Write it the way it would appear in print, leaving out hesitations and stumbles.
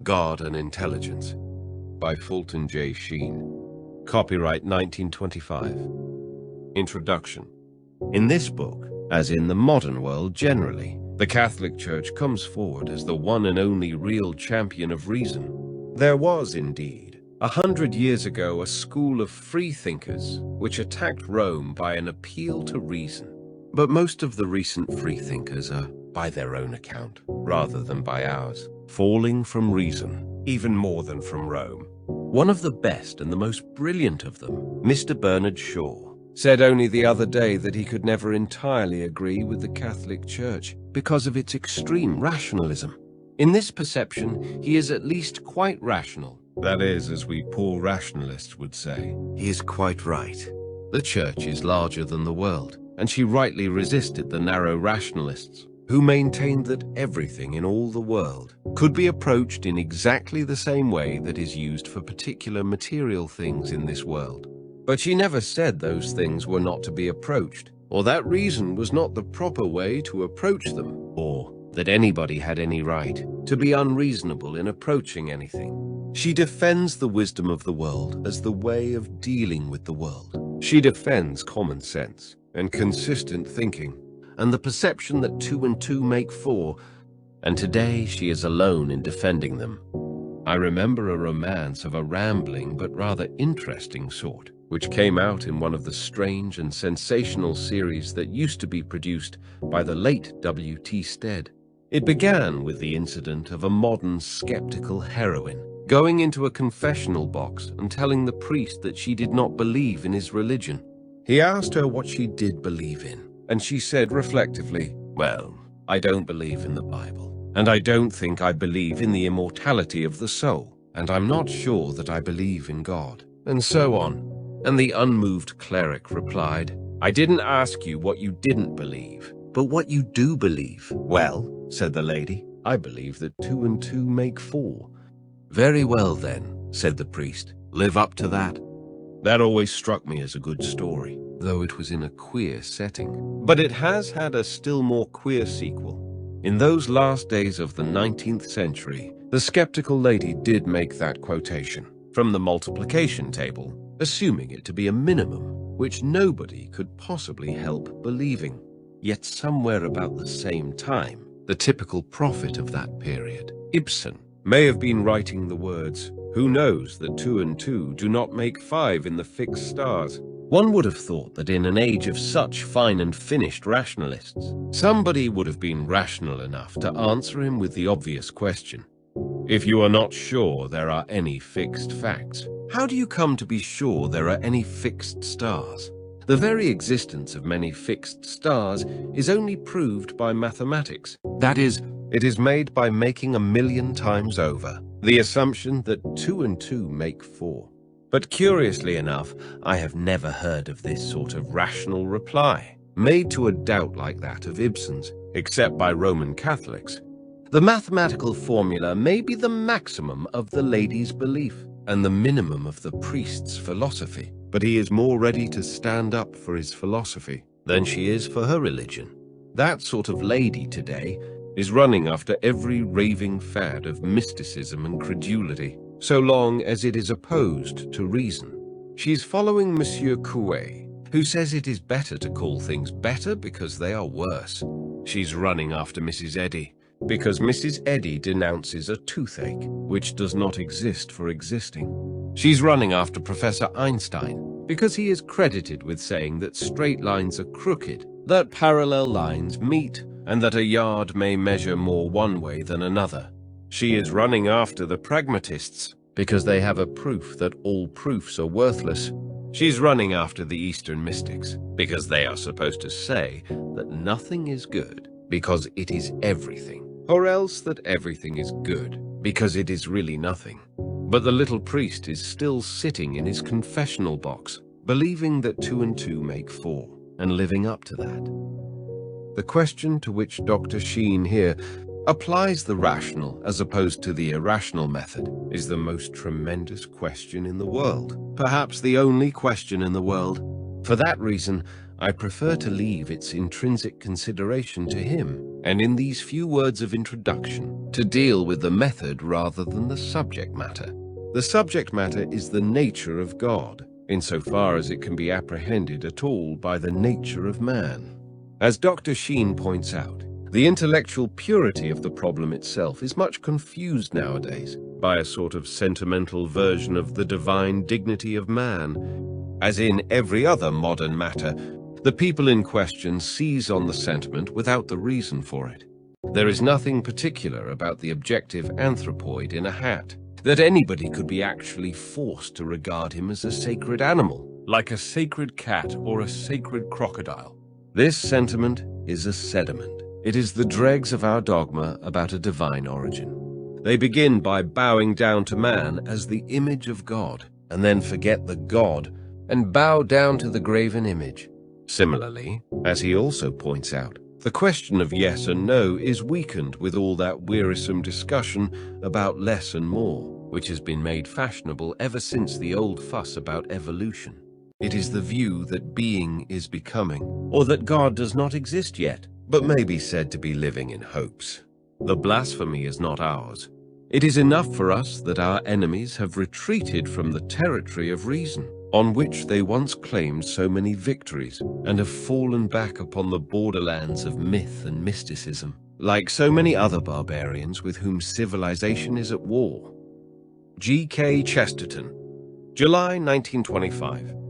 God and Intelligence by Fulton J. Sheen. Copyright 1925. Introduction. In this book, as in the modern world generally, the Catholic Church comes forward as the one and only real champion of reason. There was, indeed, 100 years ago a school of freethinkers which attacked Rome by an appeal to reason. But most of the recent freethinkers are, by their own account, rather than by ours, falling from reason, even more than from Rome. One of the best and the most brilliant of them, Mr. Bernard Shaw, said only the other day that he could never entirely agree with the Catholic Church because of its extreme rationalism. In this perception, he is at least quite rational. That is, as we poor rationalists would say. He is quite right. The Church is larger than the world, and she rightly resisted the narrow rationalists, who maintained that everything in all the world could be approached in exactly the same way that is used for particular material things in this world. But she never said those things were not to be approached, or that reason was not the proper way to approach them, or that anybody had any right to be unreasonable in approaching anything. She defends the wisdom of the world as the way of dealing with the world. She defends common sense and consistent thinking, and the perception that 2 and 2 make 4, and today she is alone in defending them. I remember a romance of a rambling but rather interesting sort, which came out in one of the strange and sensational series that used to be produced by the late W.T. Stead. It began with the incident of a modern skeptical heroine going into a confessional box and telling the priest that she did not believe in his religion. He asked her what she did believe in, and she said reflectively, "Well, I don't believe in the Bible, and I don't think I believe in the immortality of the soul, and I'm not sure that I believe in God," and so on. And the unmoved cleric replied, "I didn't ask you what you didn't believe, but what you do believe." "Well," said the lady, "I believe that 2 and 2 make 4. "Very well then," said the priest, "live up to that." That always struck me as a good story, though it was in a queer setting. But it has had a still more queer sequel. In those last days of the 19th century, the skeptical lady did make that quotation from the multiplication table, assuming it to be a minimum, which nobody could possibly help believing. Yet somewhere about the same time, the typical prophet of that period, Ibsen, may have been writing the words, "Who knows that 2 and 2 do not make 5 in the fixed stars?" One would have thought that in an age of such fine and finished rationalists, somebody would have been rational enough to answer him with the obvious question. If you are not sure there are any fixed facts, how do you come to be sure there are any fixed stars? The very existence of many fixed stars is only proved by mathematics. That is, it is made by making 1,000,000 times over the assumption that 2 and 2 make 4. But curiously enough, I have never heard of this sort of rational reply made to a doubt like that of Ibsen's, except by Roman Catholics. The mathematical formula may be the maximum of the lady's belief and the minimum of the priest's philosophy, but he is more ready to stand up for his philosophy than she is for her religion. That sort of lady today is running after every raving fad of mysticism and credulity, so long as it is opposed to reason. She's following Monsieur Coué, who says it is better to call things better because they are worse. She's running after Mrs. Eddy, because Mrs. Eddy denounces a toothache, which does not exist for existing. She's running after Professor Einstein, because he is credited with saying that straight lines are crooked, that parallel lines meet, and that a yard may measure more one way than another. She is running after the pragmatists, because they have a proof that all proofs are worthless. She's running after the Eastern mystics, because they are supposed to say that nothing is good, because it is everything, or else that everything is good, because it is really nothing. But the little priest is still sitting in his confessional box, believing that 2 and 2 make 4, and living up to that. The question to which Dr. Sheen here applies the rational as opposed to the irrational method is the most tremendous question in the world, perhaps the only question in the world. For that reason, I prefer to leave its intrinsic consideration to him, and in these few words of introduction, to deal with the method rather than the subject matter. The subject matter is the nature of God, insofar as it can be apprehended at all by the nature of man. As Dr. Sheen points out, the intellectual purity of the problem itself is much confused nowadays by a sort of sentimental version of the divine dignity of man. As in every other modern matter, the people in question seize on the sentiment without the reason for it. There is nothing particular about the objective anthropoid in a hat, that anybody could be actually forced to regard him as a sacred animal, like a sacred cat or a sacred crocodile. This sentiment is a sediment. It is the dregs of our dogma about a divine origin. They begin by bowing down to man as the image of God, and then forget the God and bow down to the graven image. Similarly, as he also points out, the question of yes and no is weakened with all that wearisome discussion about less and more, which has been made fashionable ever since the old fuss about evolution. It is the view that being is becoming, or that God does not exist yet, but may be said to be living in hopes. The blasphemy is not ours. It is enough for us that our enemies have retreated from the territory of reason, on which they once claimed so many victories, and have fallen back upon the borderlands of myth and mysticism, like so many other barbarians with whom civilization is at war. G.K. Chesterton, July 1925.